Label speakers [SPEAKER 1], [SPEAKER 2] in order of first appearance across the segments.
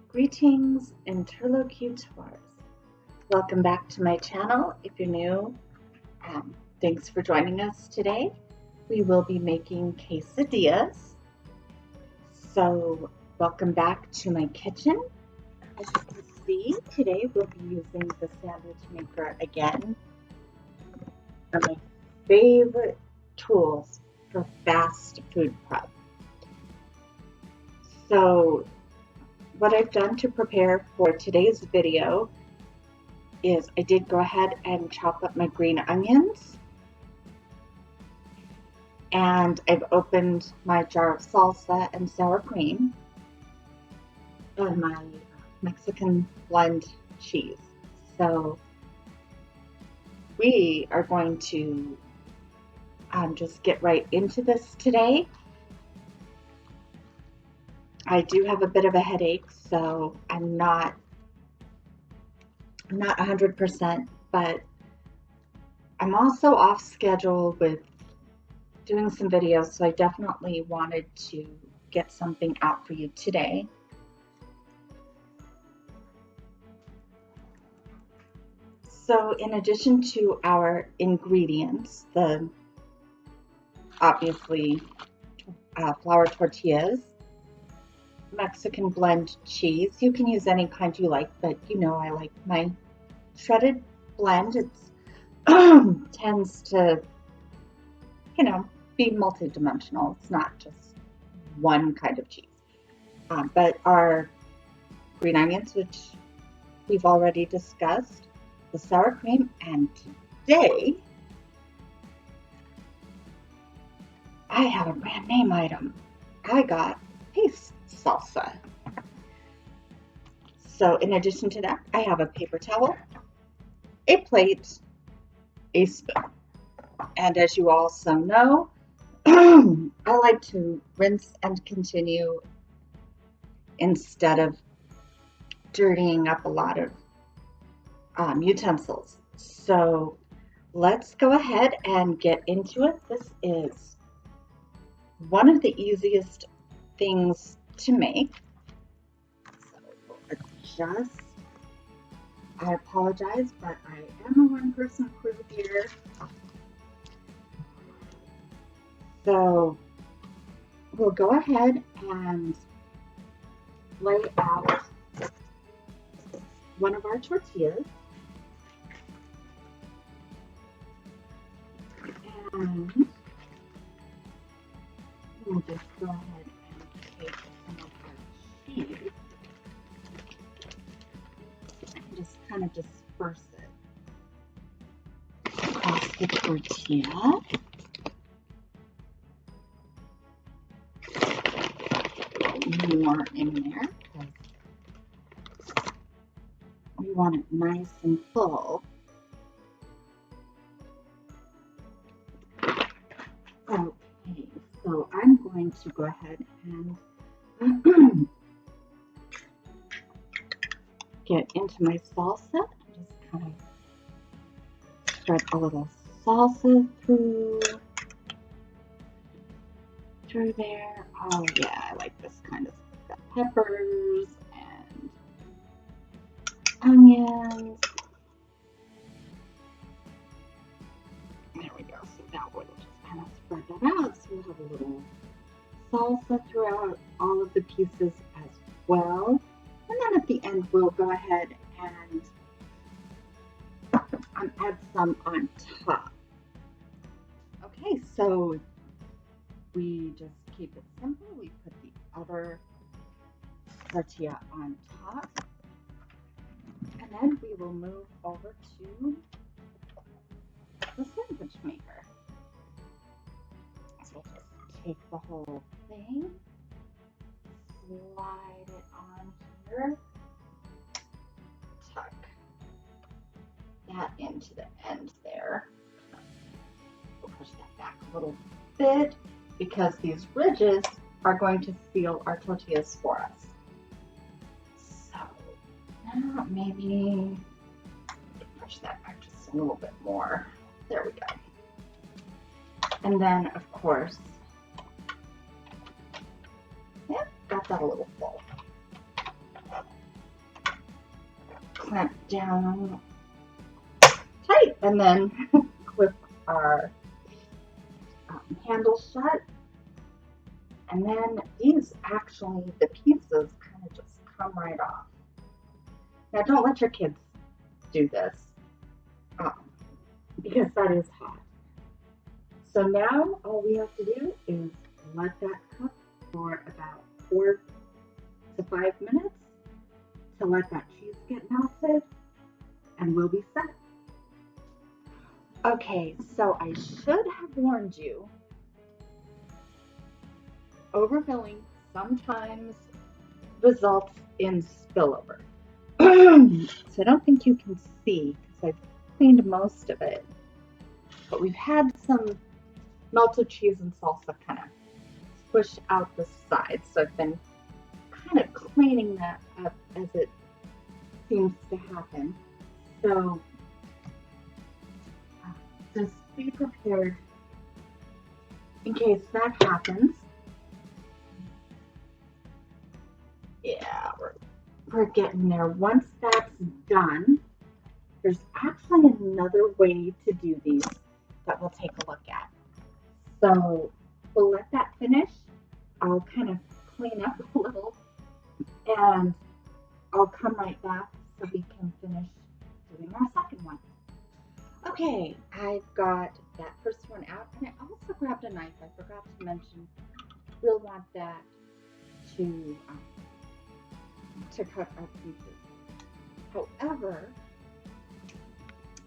[SPEAKER 1] Greetings, interlocutors. Welcome back to my channel. If you're new, thanks for joining us today. We will be making quesadillas. So welcome back to my kitchen. As you can see, today we'll be using the sandwich maker again. One of my favorite tools for fast food prep. So what I've done to prepare for today's video is I did go ahead and chop up my green onions, and I've opened my jar of salsa and sour cream and my Mexican blend cheese. So we are going to just get right into this today. I do have a bit of a headache, so I'm not 100%, but I'm also off schedule with doing some videos, so I definitely wanted to get something out for you today. So in addition to our ingredients, the obviously flour tortillas, Mexican blend cheese. You can use any kind you like, but you know I like my shredded blend. It tends to, be multi-dimensional. It's not just one kind of cheese. But our green onions, which we've already discussed, the sour cream, and today I have a brand name item. I got paste salsa. So in addition to that, I have a paper towel, a plate, a spoon. And as you also know, I like to rinse and continue instead of dirtying up a lot of utensils. So let's go ahead and get into it. This is one of the easiest things to make. So we'll adjust. I apologize, but I am a one-person crew here. So we'll go ahead and lay out one of our tortillas. And we'll just go ahead and take some of our cheese and just kind of disperse it across the tortilla. More in there because we want it nice and full. Okay, so I'm going to go ahead and get into my salsa and just kind of spread a little salsa through there. Oh yeah, I like this kind of stuff. Peppers and onions. There we go. So that way we'll just kind of spread that out. So we'll have a little salsa throughout all of the pieces as well. And then at the end, we'll go ahead and add some on top. Okay, so we just keep it simple. We put the other tortilla on top. And then we will move over to the sandwich maker. So we'll just take the whole thing, slide it on here, tuck that into the end there. We'll push that back a little bit because these ridges are going to seal our tortillas for us. So now maybe push that back just a little bit more. There we go. And then, of course, got that a little full. clamp down tight and then clip our handle shut. And then these actually, the pieces kind of just come right off. Now don't let your kids do this because that is hot. So now all we have to do is let that cook for about 4 to 5 minutes to let that cheese get melted, and we'll be set. Okay, so I should have warned you, overfilling sometimes results in spillover. So I don't think you can see because I've cleaned most of it, but we've had some melted cheese and salsa kind of push out the sides, so I've been kind of cleaning that up as it seems to happen. So just be prepared in case that happens. Yeah, we're getting there. Once that's done, there's actually another way to do these that we'll take a look at. So we'll let that finish. I'll kind of clean up a little and I'll come right back so we can finish doing our second one. Okay, I've got that first one out, and I also grabbed a knife. I forgot to mention we'll want that to cut our pieces. However,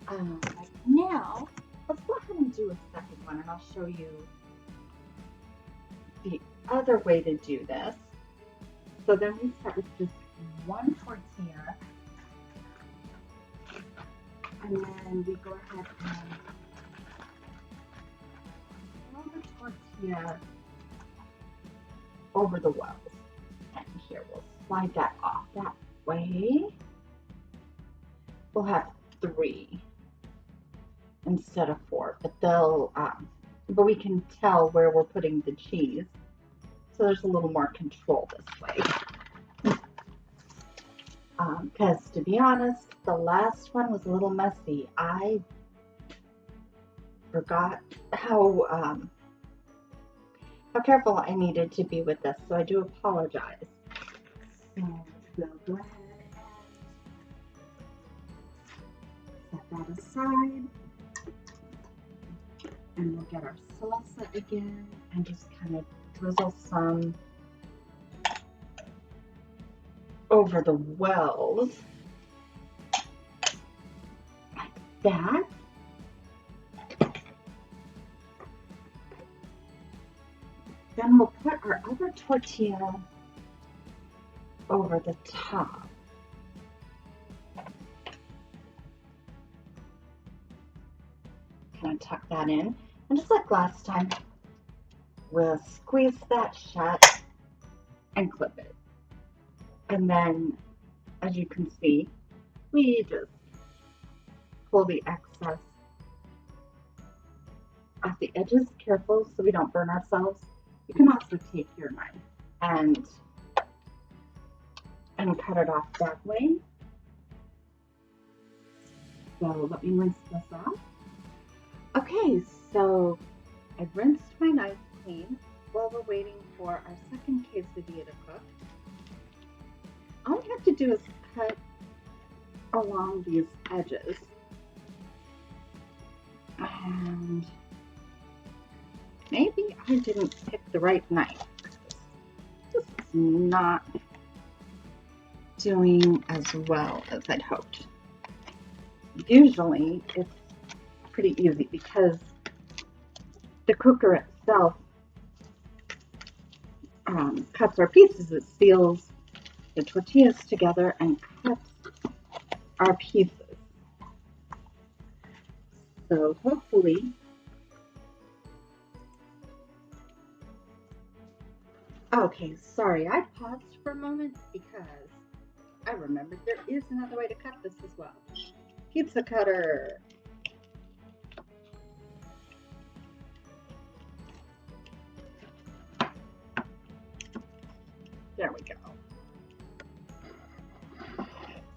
[SPEAKER 1] like now, let's go ahead and do a second one, and I'll show you the other way to do this. So then we start with just one tortilla, and then we go ahead and throw the tortilla over the wells. And here, we'll slide that off that way. We'll have 3 instead of 4, but but we can tell where we're putting the cheese, so there's a little more control this way. Because to be honest, the last one was a little messy. I forgot how careful I needed to be with this, so I do apologize. So we'll go ahead and set that aside, and we'll get our salsa again and just kind of drizzle some over the wells like that. Then we'll put our other tortilla over the top. Kind of tuck that in, and just like last time, we'll squeeze that shut and clip it. And then, as you can see, we just pull the excess off the edges, careful so we don't burn ourselves. You can also take your knife and cut it off that way. So let me rinse this off. Okay, so I've rinsed my knife clean while we're waiting for our second quesadilla to cook. All we have to do is cut along these edges. And maybe I didn't pick the right knife. This is not doing as well as I'd hoped. Usually it's pretty easy because the cooker itself cuts our pieces. It seals the tortillas together and cuts our pieces. So hopefully, okay, sorry, I paused for a moment because I remembered there is another way to cut this as well. Pizza cutter. There we go.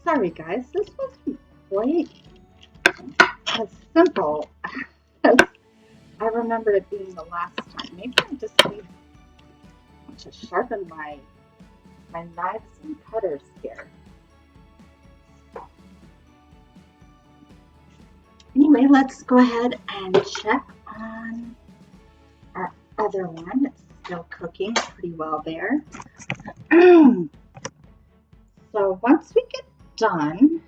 [SPEAKER 1] Sorry guys, this wasn't quite as simple as I remember it being the last time. Maybe I just need to sharpen my knives and cutters here. Anyway, let's go ahead and check on our other one. It's still cooking pretty well there. So once we get done,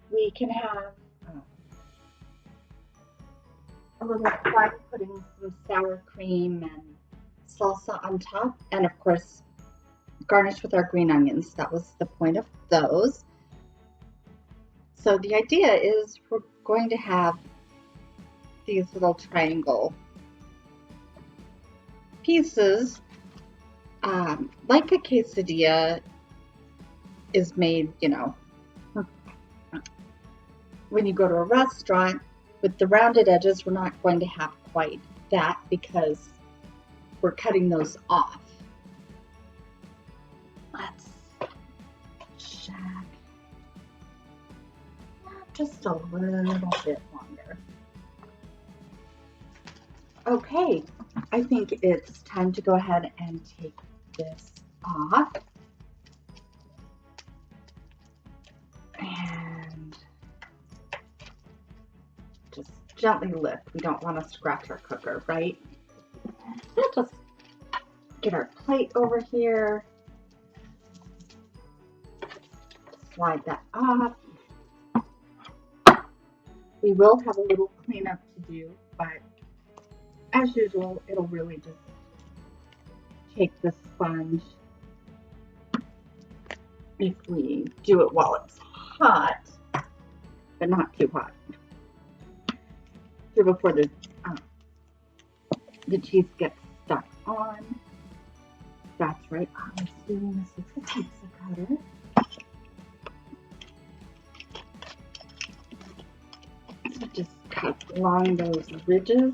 [SPEAKER 1] we can have a little fun putting some sour cream and salsa on top, and of course garnish with our green onions. That was the point of those. So the idea is we're going to have these little triangle pieces, like a quesadilla is made, you know, when you go to a restaurant. With the rounded edges, we're not going to have quite that because we're cutting those off. Let's check. Just a little bit longer. Okay, I think it's time to go ahead and take this off. And just gently lift. We don't want to scratch our cooker, right? We'll just get our plate over here. Slide that off. We will have a little cleanup to do, but as usual, it'll really just take the sponge if we do it while it's hot, but not too hot. So before the cheese gets stuck on. That's right. I was doing this with the pizza cutter. So just cut along those ridges.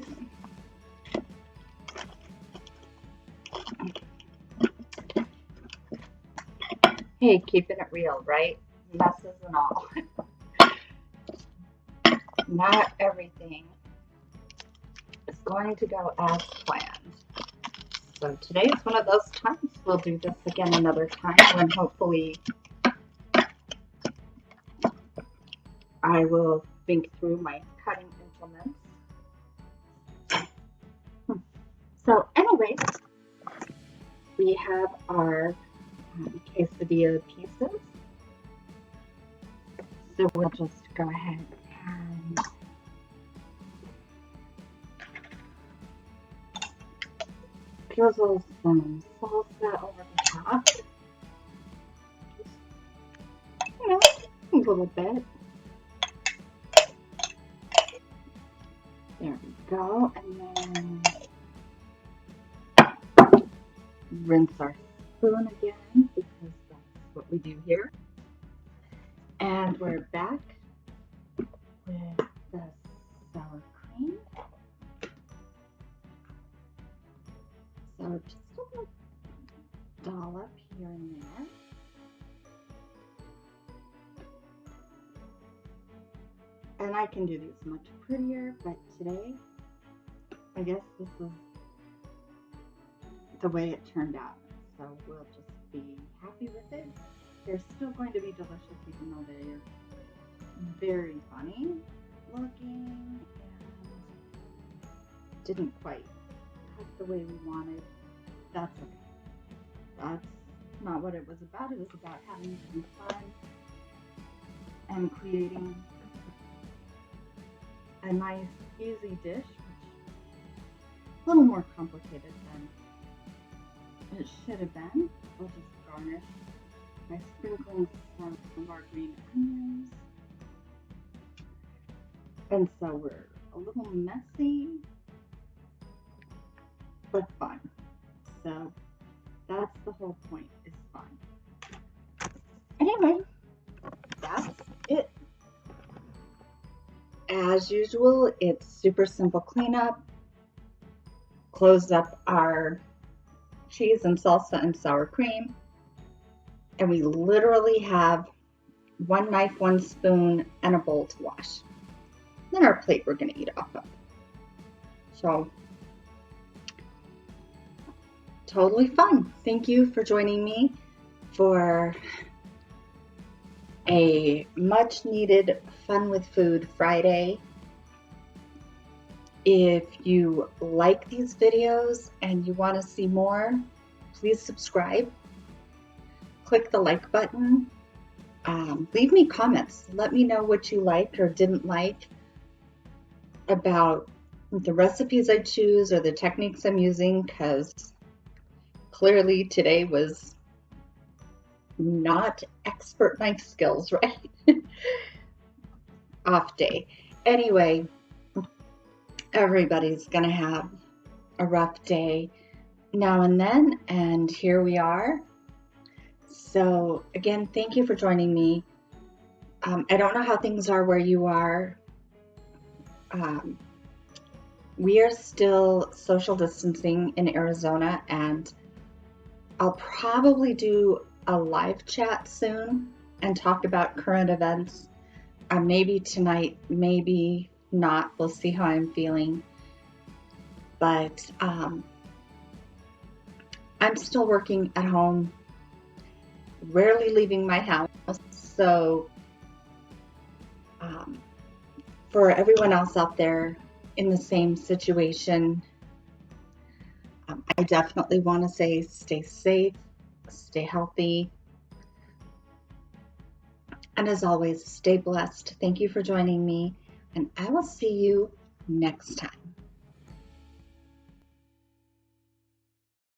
[SPEAKER 1] Hey, keeping it real, right? Messes and all. Not everything is going to go as planned. So today is one of those times. We'll do this again another time when hopefully I will think through my cutting implements. So anyway, we have our quesadilla pieces. So we'll just go ahead and drizzle some salsa over the top. You know, a little bit. There we go. And then rinse our spoon again because that's what we do here. And we're back with the sour cream. So just a little dollop here and there. And I can do these much prettier, but today, I guess this is the way it turned out. So we'll just be happy with it. They're still going to be delicious even though they're very funny looking and didn't quite cut the way we wanted. That's okay. That's not what it was about. It was about having some fun and creating a nice, easy dish, which is a little more complicated than it should have been. We'll just garnish by sprinkling some of our green onions. And so we're a little messy, but fun. So that's the whole point, is fun. Anyway, that's it. As usual, it's super simple cleanup. Close up our cheese and salsa and sour cream. And we literally have one knife, one spoon, and a bowl to wash. Then our plate we're going to eat off of. So, totally fun. Thank you for joining me for a much needed Fun with Food Friday. If you like these videos and you want to see more, please subscribe. Click the like button. Leave me comments. Let me know what you liked or didn't like about the recipes I choose or the techniques I'm using, because clearly today was not expert knife skills, right? Off day. Anyway, everybody's gonna have a rough day now and then, and here we are. So again, thank you for joining me. I don't know how things are where you are. We are still social distancing in Arizona, and I'll probably do a live chat soon and talk about current events. Maybe tonight, maybe not. We'll see how I'm feeling. But I'm still working at home, rarely leaving my house. So for everyone else out there in the same situation, I definitely want to say stay safe, stay healthy, and as always, stay blessed. Thank you for joining me, and I will see you next time.